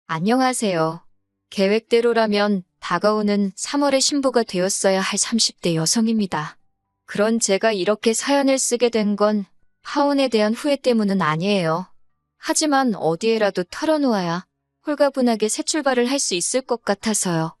안녕하세요. 계획대로라면 다가오는 3월에 신부가 되었어야 할 30대 여성입니다. 그런 제가 이렇게 사연을 쓰게 된 건 파혼에 대한 후회 때문은 아니에요. 하지만 어디에라도 털어놓아야 홀가분하게 새 출발을 할 수 있을 것 같아서요.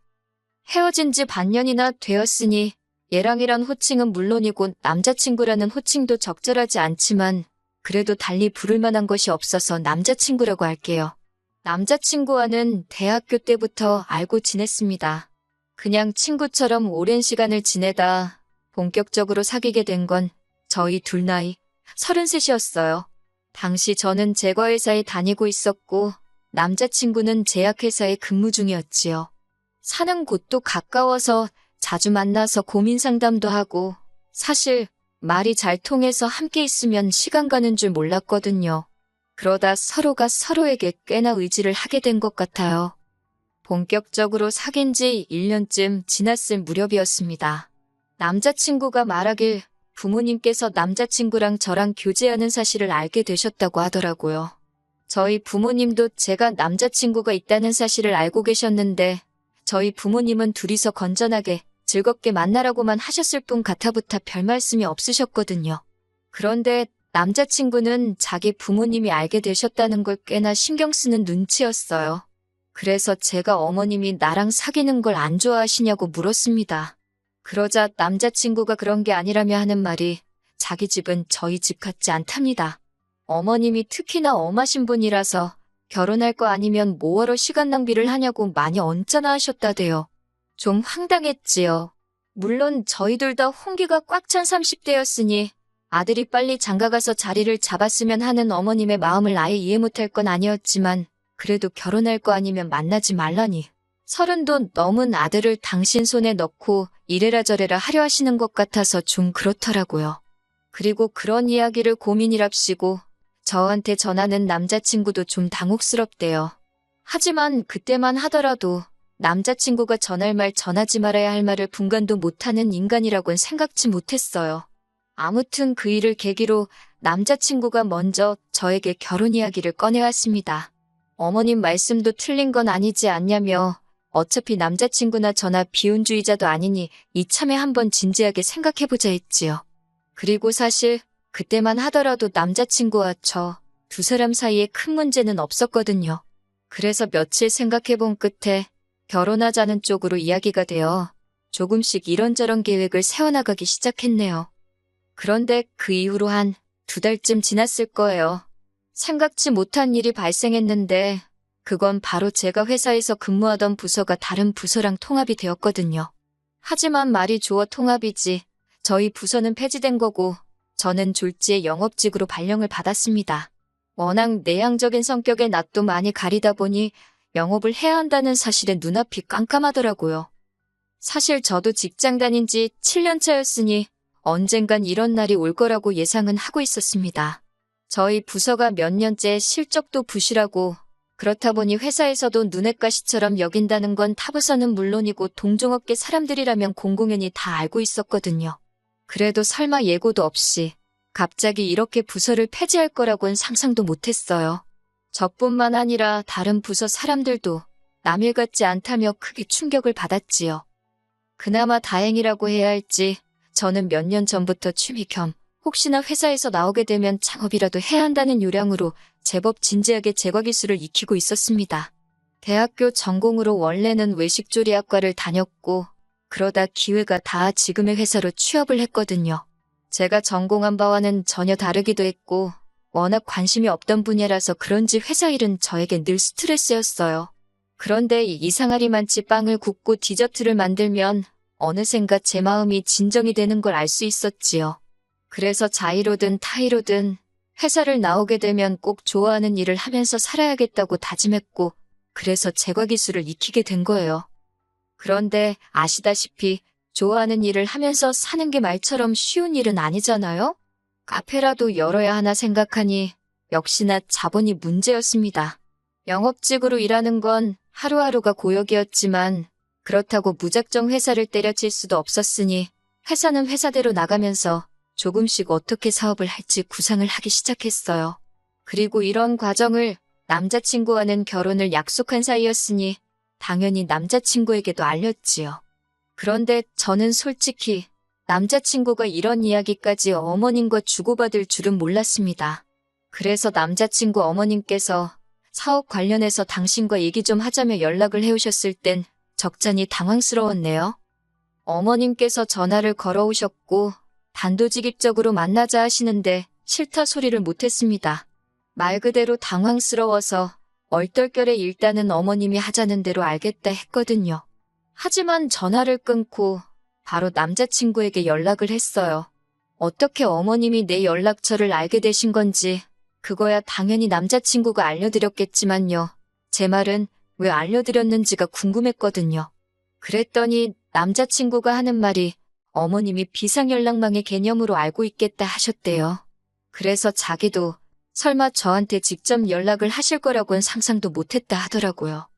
헤어진 지 반년이나 되었으니 얘랑이란 호칭은 물론이고 남자친구라는 호칭도 적절하지 않지만 그래도 달리 부를 만한 것이 없어서 남자친구라고 할게요. 남자친구와는 대학교 때부터 알고 지냈습니다. 그냥 친구처럼 오랜 시간을 지내다 본격적으로 사귀게 된 건 저희 둘 나이 33이었어요. 당시 저는 제과회사에 다니고 있었고 남자친구는 제약회사에 근무 중이었지요. 사는 곳도 가까워서 자주 만나서 고민 상담도 하고 사실 말이 잘 통해서 함께 있으면 시간 가는 줄 몰랐거든요. 그러다 서로가 서로에게 꽤나 의지를 하게 된 것 같아요. 본격적으로 사귄 지 1년쯤 지났을 무렵이었습니다. 남자친구가 말하길 부모님께서 남자친구랑 저랑 교제하는 사실을 알게 되셨다고 하더라고요. 저희 부모님도 제가 남자친구가 있다는 사실을 알고 계셨는데 저희 부모님은 둘이서 건전하게 즐겁게 만나라고만 하셨을 뿐 같아부터 별 말씀이 없으셨거든요. 그런데 남자친구는 자기 부모님이 알게 되셨다는 걸 꽤나 신경 쓰는 눈치였어요. 그래서 제가 어머님이 나랑 사귀는 걸 안 좋아하시냐고 물었습니다. 그러자 남자친구가 그런 게 아니라며 하는 말이 자기 집은 저희 집 같지 않답니다. 어머님이 특히나 엄하신 분이라서 결혼할 거 아니면 뭐하러 시간 낭비를 하냐고 많이 언짢아 하셨다대요. 좀 황당했지요. 물론 저희 둘 다 홍기가 꽉 찬 30대였으니 아들이 빨리 장가가서 자리를 잡았으면 하는 어머님의 마음을 아예 이해 못할 건 아니었지만 그래도 결혼할 거 아니면 만나지 말라니. 30도 넘은 아들을 당신 손에 넣고 이래라 저래라 하려 하시는 것 같아서 좀 그렇더라고요. 그리고 그런 이야기를 고민이랍시고 저한테 전하는 남자친구도 좀 당혹스럽대요. 하지만 그때만 하더라도 남자친구가 전할 말 전하지 말아야 할 말을 분간도 못하는 인간이라곤 생각지 못했어요. 아무튼 그 일을 계기로 남자친구가 먼저 저에게 결혼 이야기를 꺼내왔습니다. 어머님 말씀도 틀린 건 아니지 않냐며 어차피 남자친구나 저나 비혼주의자도 아니니 이참에 한번 진지하게 생각해보자 했지요. 그리고 사실 그때만 하더라도 남자친구와 저 두 사람 사이에 큰 문제는 없었거든요. 그래서 며칠 생각해본 끝에 결혼하자는 쪽으로 이야기가 되어 조금씩 이런저런 계획을 세워나가기 시작했네요. 그런데 그 이후로 한 2달쯤 지났을 거예요. 생각지 못한 일이 발생했는데 그건 바로 제가 회사에서 근무하던 부서가 다른 부서랑 통합이 되었거든요. 하지만 말이 좋아 통합이지 저희 부서는 폐지된 거고 저는 졸지에 영업직으로 발령을 받았습니다. 워낙 내향적인 성격의 낯도 많이 가리다 보니 영업을 해야 한다는 사실에 눈앞이 깜깜하더라고요. 사실 저도 직장 다닌 지 7년 차였으니 언젠간 이런 날이 올 거라고 예상은 하고 있었습니다. 저희 부서가 몇 년째 실적도 부실하고 그렇다 보니 회사에서도 눈엣 가시처럼 여긴다는 건 타부서는 물론이고 동종업계 사람들이라면 공공연히 다 알고 있었거든요. 그래도 설마 예고도 없이 갑자기 이렇게 부서를 폐지할 거라고는 상상도 못했어요. 저뿐만 아니라 다른 부서 사람들도 남일 같지 않다며 크게 충격을 받았지요. 그나마 다행이라고 해야 할지 저는 몇 년 전부터 취미 겸 혹시나 회사에서 나오게 되면 창업이라도 해야 한다는 요량으로 제법 진지하게 제과기술을 익히고 있었습니다. 대학교 전공으로 원래는 외식조리학과를 다녔고 그러다 기회가 닿아 지금의 회사로 취업을 했거든요. 제가 전공한 바와는 전혀 다르기도 했고 워낙 관심이 없던 분야라서 그런지 회사 일은 저에게 늘 스트레스였어요. 그런데 이상하리만치 빵을 굽고 디저트를 만들면 어느샌가 제 마음이 진정이 되는 걸 알 수 있었지요. 그래서 자의로든 타의로든 회사를 나오게 되면 꼭 좋아하는 일을 하면서 살아야겠다고 다짐했고 그래서 제과기술을 익히게 된 거예요. 그런데 아시다시피 좋아하는 일을 하면서 사는 게 말처럼 쉬운 일은 아니잖아요? 카페라도 열어야 하나 생각하니 역시나 자본이 문제였습니다. 영업직으로 일하는 건 하루하루가 고역이었지만 그렇다고 무작정 회사를 때려칠 수도 없었으니 회사는 회사대로 나가면서 조금씩 어떻게 사업을 할지 구상을 하기 시작했어요. 그리고 이런 과정을 남자친구와는 결혼을 약속한 사이였으니 당연히 남자친구에게도 알렸지요. 그런데 저는 솔직히 남자친구가 이런 이야기까지 어머님과 주고받을 줄은 몰랐습니다. 그래서 남자친구 어머님께서 사업 관련해서 당신과 얘기 좀 하자며 연락을 해오셨을 땐 적잖이 당황스러웠네요. 어머님께서 전화를 걸어오셨고 단도직입적으로 만나자 하시는데 싫다 소리를 못했습니다. 말 그대로 당황스러워서 얼떨결에 일단은 어머님이 하자는 대로 알겠다 했거든요. 하지만 전화를 끊고 바로 남자친구에게 연락을 했어요. 어떻게 어머님이 내 연락처를 알게 되신 건지 그거야 당연히 남자친구가 알려드렸겠지만요. 제 말은 왜 알려드렸는지가 궁금했거든요. 그랬더니 남자친구가 하는 말이 어머님이 비상연락망의 개념으로 알고 있겠다 하셨대요. 그래서 자기도 설마 저한테 직접 연락을 하실 거라고는 상상도 못했다 하더라고요.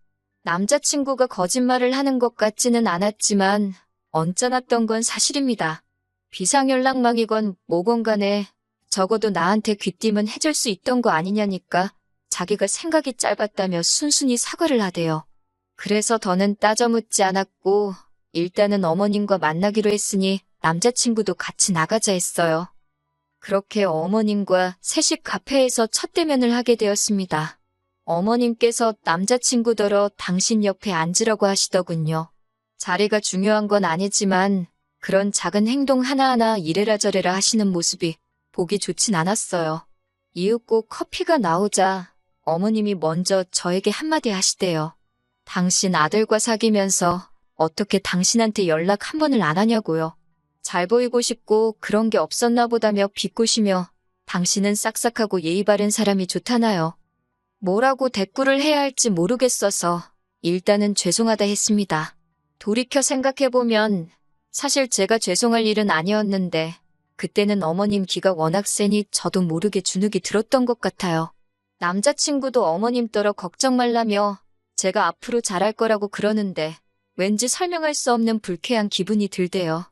남자친구가 거짓말을 하는 것 같지는 않았지만 언짢았던 건 사실입니다. 비상연락망이건 뭐건 간에 적어도 나한테 귀띔은 해줄 수 있던 거 아니냐니까 자기가 생각이 짧았다며 순순히 사과를 하대요. 그래서 더는 따져 묻지 않았고 일단은 어머님과 만나기로 했으니 남자친구도 같이 나가자 했어요. 그렇게 어머님과 셋이 카페에서 첫 대면을 하게 되었습니다. 어머님께서 남자친구더러 당신 옆에 앉으라고 하시더군요. 자리가 중요한 건 아니지만 그런 작은 행동 하나하나 이래라 저래라 하시는 모습이 보기 좋진 않았어요. 이윽고 커피가 나오자 어머님이 먼저 저에게 한마디 하시대요. 당신 아들과 사귀면서 어떻게 당신한테 연락 한 번을 안 하냐고요. 잘 보이고 싶고 그런 게 없었나 보다며 비꼬시며 당신은 싹싹하고 예의 바른 사람이 좋다나요. 뭐라고 대꾸를 해야 할지 모르겠어서 일단은 죄송하다 했습니다. 돌이켜 생각해보면 사실 제가 죄송할 일은 아니었는데 그때는 어머님 기가 워낙 세니 저도 모르게 주눅이 들었던 것 같아요. 남자친구도 어머님 떨어 걱정 말라며 제가 앞으로 잘할 거라고 그러는데 왠지 설명할 수 없는 불쾌한 기분이 들대요.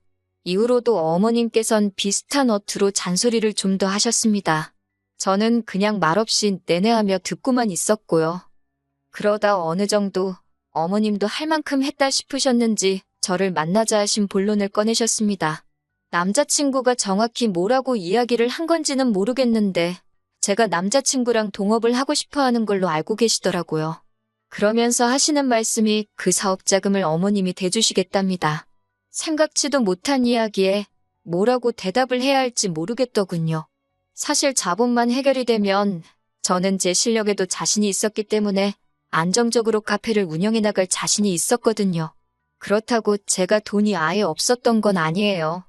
이후로도 어머님께선 비슷한 어투로 잔소리를 좀 더 하셨습니다. 저는 그냥 말없이 내내하며 듣고만 있었고요. 그러다 어느 정도 어머님도 할 만큼 했다 싶으셨는지 저를 만나자 하신 본론을 꺼내셨습니다. 남자친구가 정확히 뭐라고 이야기를 한 건지는 모르겠는데 제가 남자친구랑 동업을 하고 싶어 하는 걸로 알고 계시더라고요. 그러면서 하시는 말씀이 그 사업 자금을 어머님이 대주시겠답니다. 생각지도 못한 이야기에 뭐라고 대답을 해야 할지 모르겠더군요. 사실 자본만 해결이 되면 저는 제 실력에도 자신이 있었기 때문에 안정적으로 카페를 운영해 나갈 자신이 있었거든요. 그렇다고 제가 돈이 아예 없었던 건 아니에요.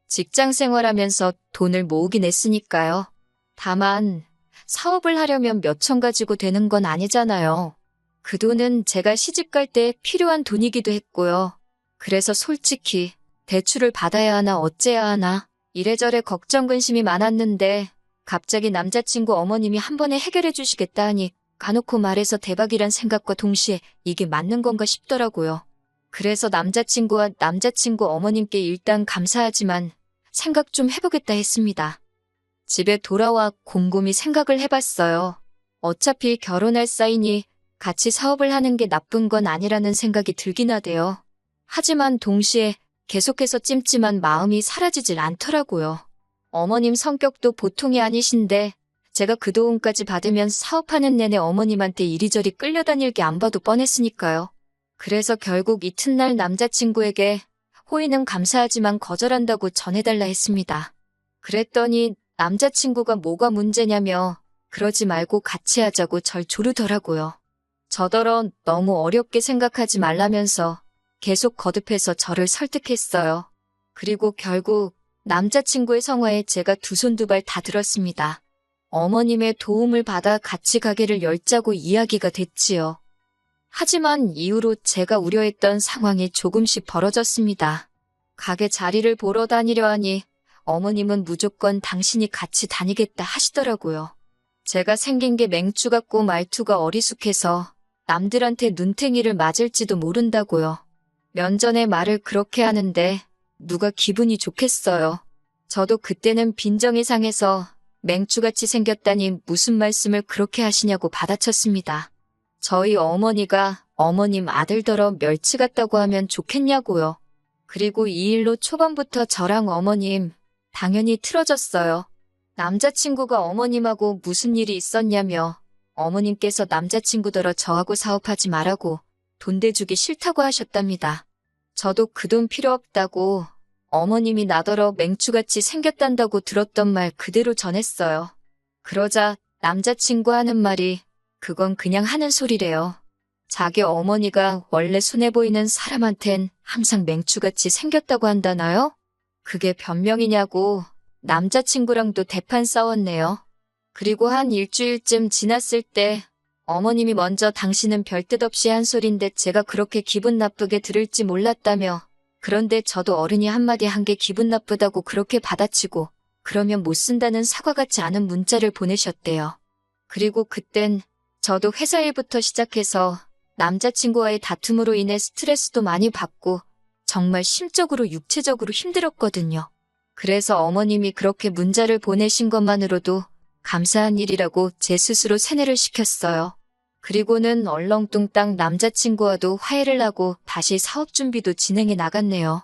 직장 생활하면서 돈을 모으긴 했으니까요. 다만 사업을 하려면 몇천 가지고 되는 건 아니잖아요. 그 돈은 제가 시집갈 때 필요한 돈이기도 했고요. 그래서 솔직히 대출을 받아야 하나 어째야 하나 이래저래 걱정 근심이 많았는데 갑자기 남자친구 어머님이 한 번에 해결해 주시겠다 하니 가놓고 말해서 대박이란 생각과 동시에 이게 맞는 건가 싶더라고요. 그래서 남자친구와 남자친구 어머님께 일단 감사하지만 생각 좀 해보겠다 했습니다. 집에 돌아와 곰곰이 생각을 해봤어요. 어차피 결혼할 사이니 같이 사업을 하는 게 나쁜 건 아니라는 생각이 들긴 하대요. 하지만 동시에 계속해서 찜찜한 마음이 사라지질 않더라고요. 어머님 성격도 보통이 아니신데 제가 그 도움까지 받으면 사업하는 내내 어머님한테 이리저리 끌려다닐 게 안 봐도 뻔했으니까요. 그래서 결국 이튿날 남자친구에게 호의는 감사하지만 거절한다고 전해달라 했습니다. 그랬더니 남자친구가 뭐가 문제냐며 그러지 말고 같이 하자고 절 조르더라고요. 저더러 너무 어렵게 생각하지 말라면서 계속 거듭해서 저를 설득했어요. 그리고 결국 남자친구의 성화에 제가 두 손 두 발 다 들었습니다. 어머님의 도움을 받아 같이 가게를 열자고 이야기가 됐지요. 하지만 이후로 제가 우려했던 상황이 조금씩 벌어졌습니다. 가게 자리를 보러 다니려 하니 어머님은 무조건 당신이 같이 다니겠다 하시더라고요. 제가 생긴 게 맹주 같고 말투가 어리숙해서 남들한테 눈탱이를 맞을지도 모른다고요. 면전에 말을 그렇게 하는데 누가 기분이 좋겠어요. 저도 그때는 빈정이 상해서 맹추같이 생겼다니 무슨 말씀을 그렇게 하시냐고 받아쳤습니다. 저희 어머니가 어머님 아들더러 멸치 같다고 하면 좋겠냐고요. 그리고 이 일로 초반부터 저랑 어머님 당연히 틀어졌어요. 남자친구가 어머님하고 무슨 일이 있었냐며 어머님께서 남자친구더러 저하고 사업하지 말라고 돈 대주기 싫다고 하셨답니다. 저도 그 돈 필요 없다고 어머님이 나더러 맹추같이 생겼단다고 들었던 말 그대로 전했어요. 그러자 남자친구 하는 말이 그건 그냥 하는 소리래요. 자기 어머니가 원래 순해 보이는 사람한텐 항상 맹추같이 생겼다고 한다나요? 그게 변명이냐고 남자친구랑도 대판 싸웠네요. 그리고 한 일주일쯤 지났을 때 어머님이 먼저 당신은 별뜻 없이 한 소린데 제가 그렇게 기분 나쁘게 들을지 몰랐다며 그런데 저도 어른이 한마디 한 게 기분 나쁘다고 그렇게 받아치고 그러면 못 쓴다는 사과 같지 않은 문자를 보내셨대요. 그리고 그땐 저도 회사 일부터 시작해서 남자친구와의 다툼으로 인해 스트레스도 많이 받고 정말 심적으로 육체적으로 힘들었거든요. 그래서 어머님이 그렇게 문자를 보내신 것만으로도 감사한 일이라고 제 스스로 세뇌를 시켰어요. 그리고는 얼렁뚱땅 남자친구와도 화해를 하고 다시 사업 준비도 진행해 나갔네요.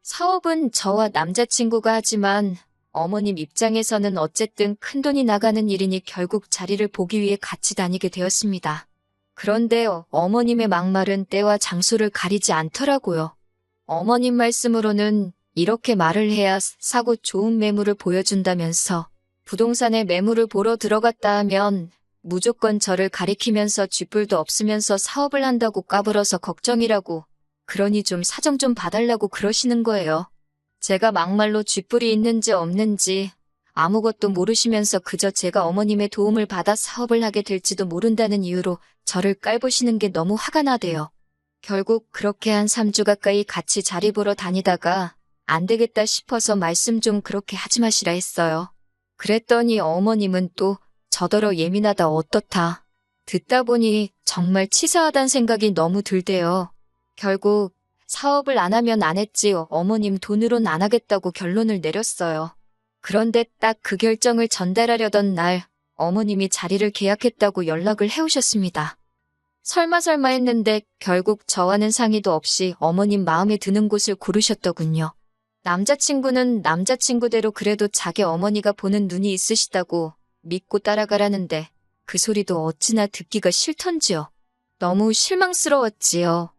사업은 저와 남자친구가 하지만 어머님 입장에서는 어쨌든 큰돈이 나가는 일이니 결국 자리를 보기 위해 같이 다니게 되었습니다. 그런데 어머님의 막말은 때와 장소를 가리지 않더라고요. 어머님 말씀으로는 이렇게 말을 해야 사고 좋은 매물을 보여준다면서 부동산에 매물을 보러 들어갔다 하면 무조건 저를 가리키면서 쥐뿔도 없으면서 사업을 한다고 까불어서 걱정이라고 그러니 좀 사정 좀 봐달라고 그러시는 거예요. 제가 막말로 쥐뿔이 있는지 없는지 아무것도 모르시면서 그저 제가 어머님의 도움을 받아 사업을 하게 될지도 모른다는 이유로 저를 깔보시는 게 너무 화가 나대요. 결국 그렇게 한 3주 가까이 같이 자리 보러 다니다가 안 되겠다 싶어서 말씀 좀 그렇게 하지 마시라 했어요. 그랬더니 어머님은 또 저더러 예민하다 어떻다. 듣다 보니 정말 치사하단 생각이 너무 들대요. 결국 사업을 안 하면 안 했지 어머님 돈으론 안 하겠다고 결론을 내렸어요. 그런데 딱 그 결정을 전달하려던 날 어머님이 자리를 계약했다고 연락을 해오셨습니다. 설마 했는데 결국 저와는 상의도 없이 어머님 마음에 드는 곳을 고르셨더군요. 남자친구는 남자친구대로 그래도 자기 어머니가 보는 눈이 있으시다고 믿고 따라가라는데 그 소리도 어찌나 듣기가 싫던지요. 너무 실망스러웠지요.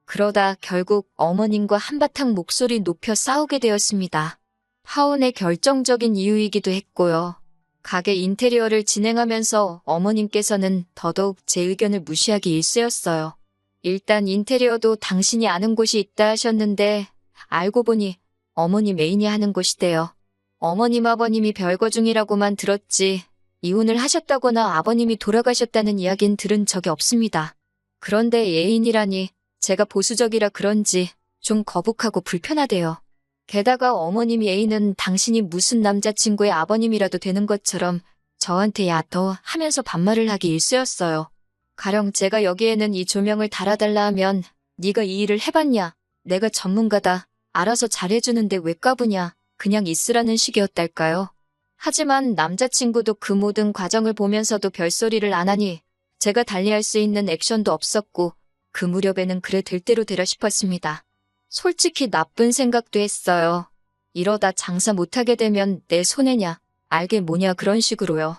그러다 결국 어머님과 한바탕 목소리 높여 싸우게 되었습니다. 파혼의 결정적인 이유이기도 했고요. 가게 인테리어를 진행하면서 어머님께서는 더더욱 제 의견을 무시하기 일쑤였어요. 일단 인테리어도 당신이 아는 곳이 있다 하셨는데 알고 보니 어머님 애인이 하는 곳이대요. 어머님 아버님이 별거 중이라고만 들었지 이혼을 하셨다거나 아버님이 돌아가셨다는 이야기는 들은 적이 없습니다. 그런데 애인이라니 제가 보수적이라 그런지 좀 거북하고 불편하대요. 게다가 어머님 애인은 당신이 무슨 남자친구의 아버님이라도 되는 것처럼 저한테 야더 하면서 반말을 하기 일쑤였어요. 가령 제가 여기에는 이 조명을 달아달라 하면 네가 이 일을 해봤냐? 내가 전문가다. 알아서 잘해주는데 왜 까부냐? 그냥 있으라는 식이었달까요? 하지만 남자친구도 그 모든 과정을 보면서도 별소리를 안 하니 제가 달리할 수 있는 액션도 없었고 그 무렵에는 그래 될 대로 되려 싶었습니다. 솔직히 나쁜 생각도 했어요. 이러다 장사 못하게 되면 내 손해냐, 알게 뭐냐 그런 식으로요.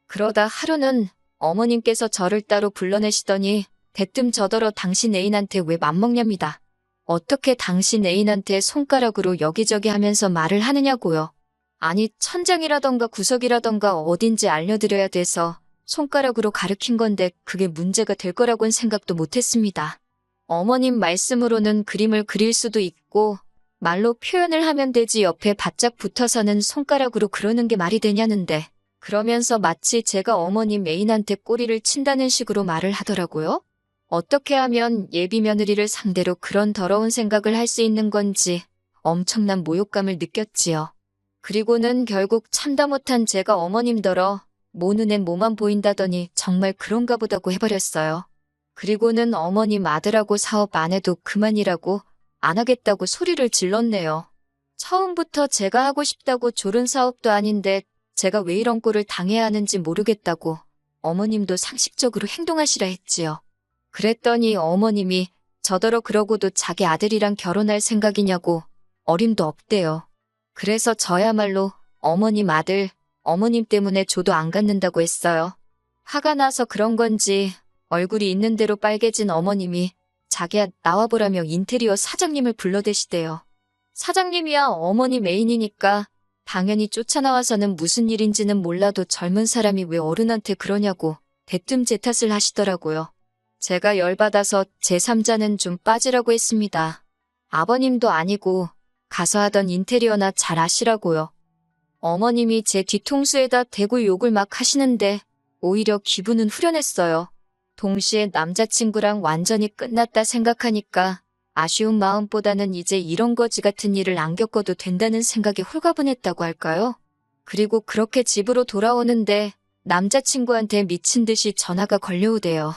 그러다 하루는 어머님께서 저를 따로 불러내시더니 대뜸 저더러 당신 애인한테 왜 맘먹냐입니다. 어떻게 당신 애인한테 손가락으로 여기저기 하면서 말을 하느냐고요. 아니 천장이라던가 구석이라던가 어딘지 알려드려야 돼서 손가락으로 가르친 건데 그게 문제가 될 거라고는 생각도 못했습니다. 어머님 말씀으로는 그림을 그릴 수도 있고 말로 표현을 하면 되지 옆에 바짝 붙어서는 손가락으로 그러는 게 말이 되냐는데 그러면서 마치 제가 어머님 애인한테 꼬리를 친다는 식으로 말을 하더라고요. 어떻게 하면 예비 며느리를 상대로 그런 더러운 생각을 할 수 있는 건지 엄청난 모욕감을 느꼈지요. 그리고는 결국 참다 못한 제가 어머님더러 모 눈엔 뭐만 보인다더니 정말 그런가 보다고 해버렸어요. 그리고는 어머님 아들하고 사업 안 해도 그만이라고 안 하겠다고 소리를 질렀네요. 처음부터 제가 하고 싶다고 조른 사업도 아닌데 제가 왜 이런 꼴을 당해야 하는지 모르겠다고 어머님도 상식적으로 행동하시라 했지요. 그랬더니 어머님이 저더러 그러고도 자기 아들이랑 결혼할 생각이냐고 어림도 없대요. 그래서 저야말로 어머님 아들, 어머님 때문에 조도 안 갖는다고 했어요. 화가 나서 그런 건지 얼굴이 있는 대로 빨개진 어머님이 자기야 나와보라며 인테리어 사장님을 불러대시대요. 사장님이야 어머님 애인이니까 당연히 쫓아나와서는 무슨 일인지는 몰라도 젊은 사람이 왜 어른한테 그러냐고 대뜸 제 탓을 하시더라고요. 제가 열받아서 제3자는 좀 빠지라고 했습니다. 아버님도 아니고 가서 하던 인테리어나 잘 아시라고요. 어머님이 제 뒤통수에다 대고 욕을 막 하시는데 오히려 기분은 후련했어요. 동시에 남자친구랑 완전히 끝났다 생각하니까 아쉬운 마음보다는 이제 이런 거지 같은 일을 안 겪어도 된다는 생각에 홀가분했다고 할까요? 그리고 그렇게 집으로 돌아오는데 남자친구한테 미친 듯이 전화가 걸려오대요.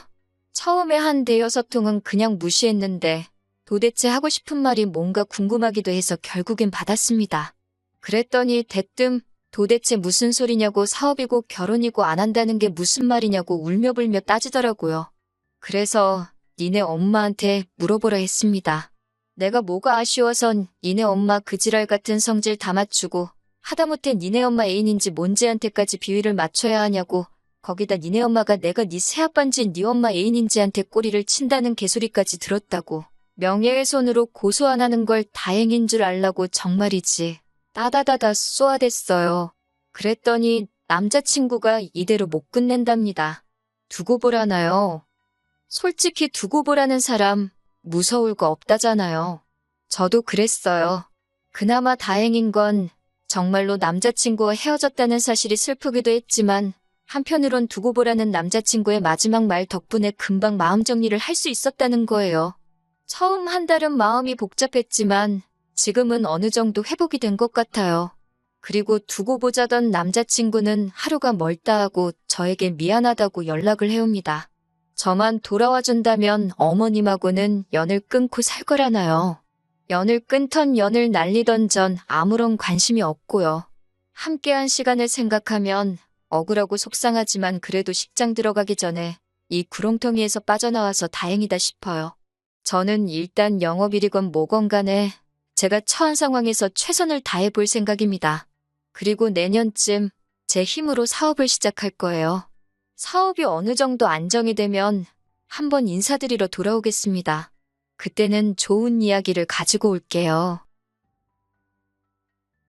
처음에 한 대여섯 통은 그냥 무시했는데 도대체 하고 싶은 말이 뭔가 궁금하기도 해서 결국엔 받았습니다. 그랬더니 대뜸 도대체 무슨 소리냐고 사업이고 결혼이고 안 한다는 게 무슨 말이냐고 울며불며 따지더라고요. 그래서 니네 엄마한테 물어보라 했습니다. 내가 뭐가 아쉬워선 니네 엄마 그 지랄 같은 성질 다 맞추고 하다못해 니네 엄마 애인인지 뭔지한테까지 비위를 맞춰야 하냐고 거기다 니네 엄마가 내가 니 새아빠인지 니 엄마 애인인지한테 꼬리를 친다는 개소리까지 들었다고. 명예훼손으로 고소 안 하는 걸 다행인 줄 알라고 정말이지. 따다다다 쏘아댔어요. 그랬더니 남자친구가 이대로 못 끝낸답니다. 두고 보라나요? 솔직히 두고 보라는 사람 무서울 거 없다잖아요. 저도 그랬어요. 그나마 다행인 건 정말로 남자친구와 헤어졌다는 사실이 슬프기도 했지만 한편으론 두고 보라는 남자친구의 마지막 말 덕분에 금방 마음 정리를 할 수 있었다는 거예요. 처음 한 달은 마음이 복잡했지만 지금은 어느 정도 회복이 된 것 같아요. 그리고 두고 보자던 남자친구는 하루가 멀다 하고 저에게 미안하다고 연락을 해옵니다. 저만 돌아와 준다면 어머님하고는 연을 끊고 살 거라나요. 연을 끊던 연을 날리던 전 아무런 관심이 없고요. 함께한 시간을 생각하면 억울하고 속상하지만 그래도 식장 들어가기 전에 이 구렁텅이에서 빠져나와서 다행이다 싶어요. 저는 일단 영업일이건 뭐건 간에 제가 처한 상황에서 최선을 다해 볼 생각입니다. 그리고 내년쯤 제 힘으로 사업을 시작할 거예요. 사업이 어느 정도 안정이 되면 한번 인사드리러 돌아오겠습니다. 그때는 좋은 이야기를 가지고 올게요.